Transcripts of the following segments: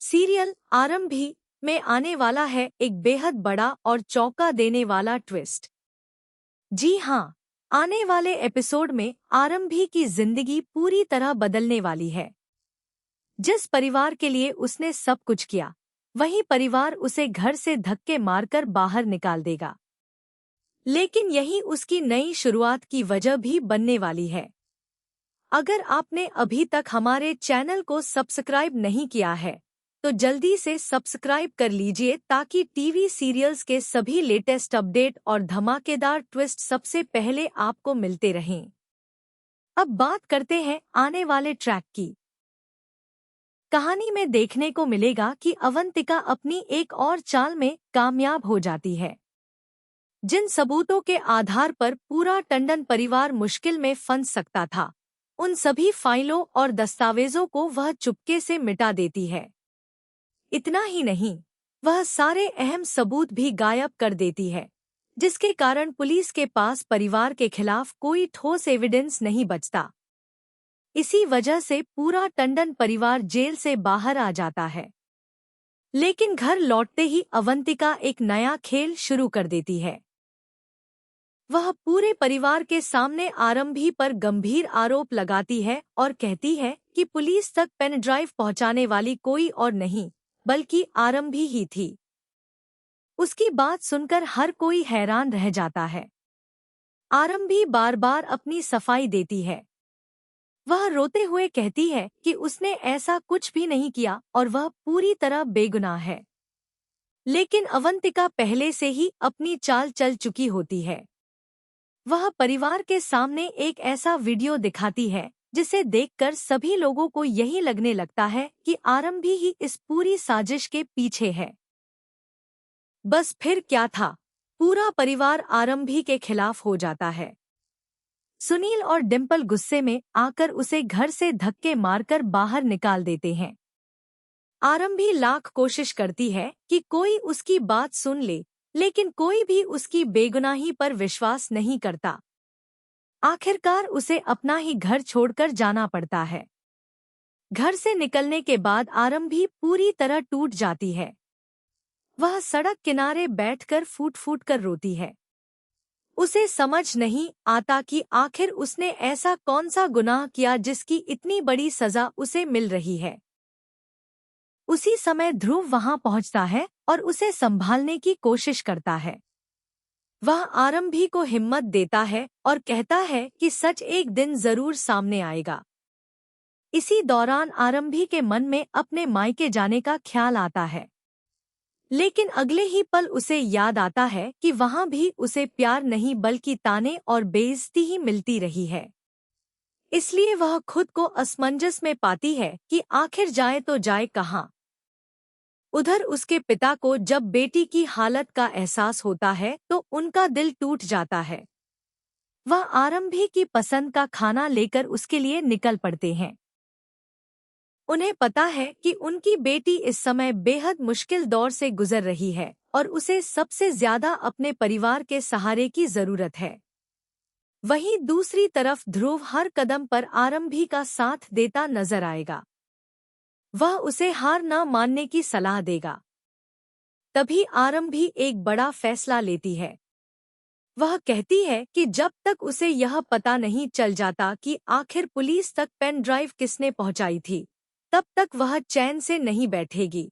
Serial आरंभी में आने वाला है एक बेहद बड़ा और चौंका देने वाला ट्विस्ट। जी हाँ, आने वाले एपिसोड में आरंभी की जिंदगी पूरी तरह बदलने वाली है। जिस परिवार के लिए उसने सब कुछ किया, वही परिवार उसे घर से धक्के मारकर बाहर निकाल देगा। लेकिन यही उसकी नई शुरुआत की वजह भी बनने वाली है। अगर आपने अभी तक हमारे चैनल को सब्सक्राइब नहीं किया है, तो जल्दी से सब्सक्राइब कर लीजिए ताकि टीवी सीरियल्स के सभी लेटेस्ट अपडेट और धमाकेदार ट्विस्ट सबसे पहले आपको मिलते रहें। अब बात करते हैं आने वाले ट्रैक की। कहानी में देखने को मिलेगा कि अवंतिका अपनी एक और चाल में कामयाब हो जाती है। जिन सबूतों के आधार पर पूरा टंडन परिवार मुश्किल में फंस सकता था, उन सभी फाइलों और दस्तावेजों को वह चुपके से मिटा देती है। इतना ही नहीं, वह सारे अहम सबूत भी गायब कर देती है, जिसके कारण पुलिस के पास परिवार के खिलाफ कोई ठोस एविडेंस नहीं बचता। इसी वजह से पूरा टंडन परिवार जेल से बाहर आ जाता है। लेकिन घर लौटते ही अवंतिका एक नया खेल शुरू कर देती है। वह पूरे परिवार के सामने आरंभी पर गंभीर आरोप लगाती है और कहती है कि पुलिस तक पेन ड्राइव पहुंचाने वाली कोई और नहीं, बल्कि आरंभी ही थी। उसकी बात सुनकर हर कोई हैरान रह जाता है। आरंभी बार बार अपनी सफाई देती है। वह रोते हुए कहती है कि उसने ऐसा कुछ भी नहीं किया और वह पूरी तरह बेगुनाह है। लेकिन अवंतिका पहले से ही अपनी चाल चल चुकी होती है। वह परिवार के सामने एक ऐसा वीडियो दिखाती है जिसे देखकर सभी लोगों को यही लगने लगता है कि आरंभी ही इस पूरी साजिश के पीछे है। बस फिर क्या था, पूरा परिवार आरंभी के खिलाफ हो जाता है। सुनील और डिम्पल गुस्से में आकर उसे घर से धक्के मारकर बाहर निकाल देते हैं। आरंभी लाख कोशिश करती है कि कोई उसकी बात सुन ले, लेकिन कोई भी उसकी बेगुनाही पर विश्वास नहीं करता। आखिरकार उसे अपना ही घर छोड़कर जाना पड़ता है। घर से निकलने के बाद आरंभी पूरी तरह टूट जाती है। वह सड़क किनारे बैठकर फूट फूट कर रोती है। उसे समझ नहीं आता कि आखिर उसने ऐसा कौन सा गुनाह किया जिसकी इतनी बड़ी सजा उसे मिल रही है। उसी समय ध्रुव वहां पहुंचता है और उसे संभालने की कोशिश करता है। वह आरंभी को हिम्मत देता है और कहता है कि सच एक दिन जरूर सामने आएगा। इसी दौरान आरंभी के मन में अपने मायके जाने का ख्याल आता है। लेकिन अगले ही पल उसे याद आता है कि वहां भी उसे प्यार नहीं बल्कि ताने और बेइज्जती ही मिलती रही है। इसलिए वह खुद को असमंजस में पाती है कि आखिर जाए तो जाए कहाँ। उधर उसके पिता को जब बेटी की हालत का एहसास होता है तो उनका दिल टूट जाता है। वह आरंभी की पसंद का खाना लेकर उसके लिए निकल पड़ते हैं। उन्हें पता है कि उनकी बेटी इस समय बेहद मुश्किल दौर से गुजर रही है और उसे सबसे ज्यादा अपने परिवार के सहारे की जरूरत है। वहीं दूसरी तरफ ध्रुव हर कदम पर आरंभी का साथ देता नजर आएगा। वह उसे हार न मानने की सलाह देगा। तभी आरंभी एक बड़ा फैसला लेती है। वह कहती है कि जब तक उसे यह पता नहीं चल जाता कि आखिर पुलिस तक पेन ड्राइव किसने पहुंचाई थी, तब तक वह चैन से नहीं बैठेगी।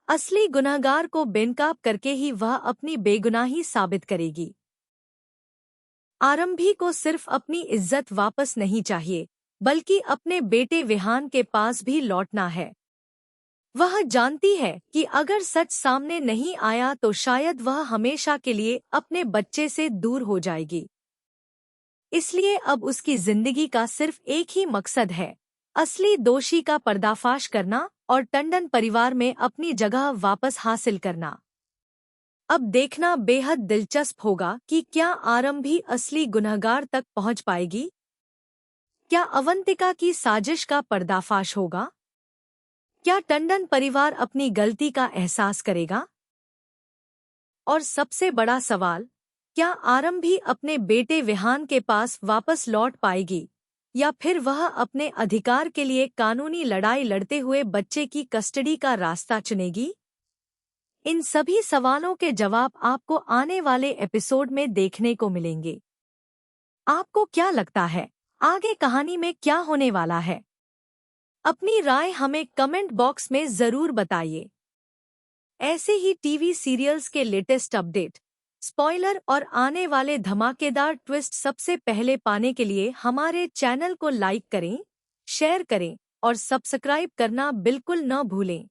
असली गुनहगार को बेनकाब करके ही वह अपनी बेगुनाही साबित करेगी। आरंभी को सिर्फ अपनी इज्जत वापस नहीं चाहिए, बल्कि अपने बेटे विहान के पास भी लौटना है। वह जानती है कि अगर सच सामने नहीं आया तो शायद वह हमेशा के लिए अपने बच्चे से दूर हो जाएगी। इसलिए अब उसकी जिंदगी का सिर्फ एक ही मकसद है, असली दोषी का पर्दाफाश करना और टंडन परिवार में अपनी जगह वापस हासिल करना। अब देखना बेहद दिलचस्प होगा कि क्या आरंभी असली गुनहगार तक पहुंच पाएगी। क्या अवंतिका की साजिश का पर्दाफाश होगा? क्या टंडन परिवार अपनी गलती का एहसास करेगा? और सबसे बड़ा सवाल, क्या आरंभी अपने बेटे विहान के पास वापस लौट पाएगी या फिर वह अपने अधिकार के लिए कानूनी लड़ाई लड़ते हुए बच्चे की कस्टडी का रास्ता चुनेगी? इन सभी सवालों के जवाब आपको आने वाले एपिसोड में देखने को मिलेंगे। आपको क्या लगता है, आगे कहानी में क्या होने वाला है? अपनी राय हमें कमेंट बॉक्स में जरूर बताइए। ऐसे ही टीवी सीरियल्स के लेटेस्ट अपडेट, स्पॉइलर और आने वाले धमाकेदार ट्विस्ट सबसे पहले पाने के लिए हमारे चैनल को लाइक करें, शेयर करें और सब्सक्राइब करना बिल्कुल न भूलें।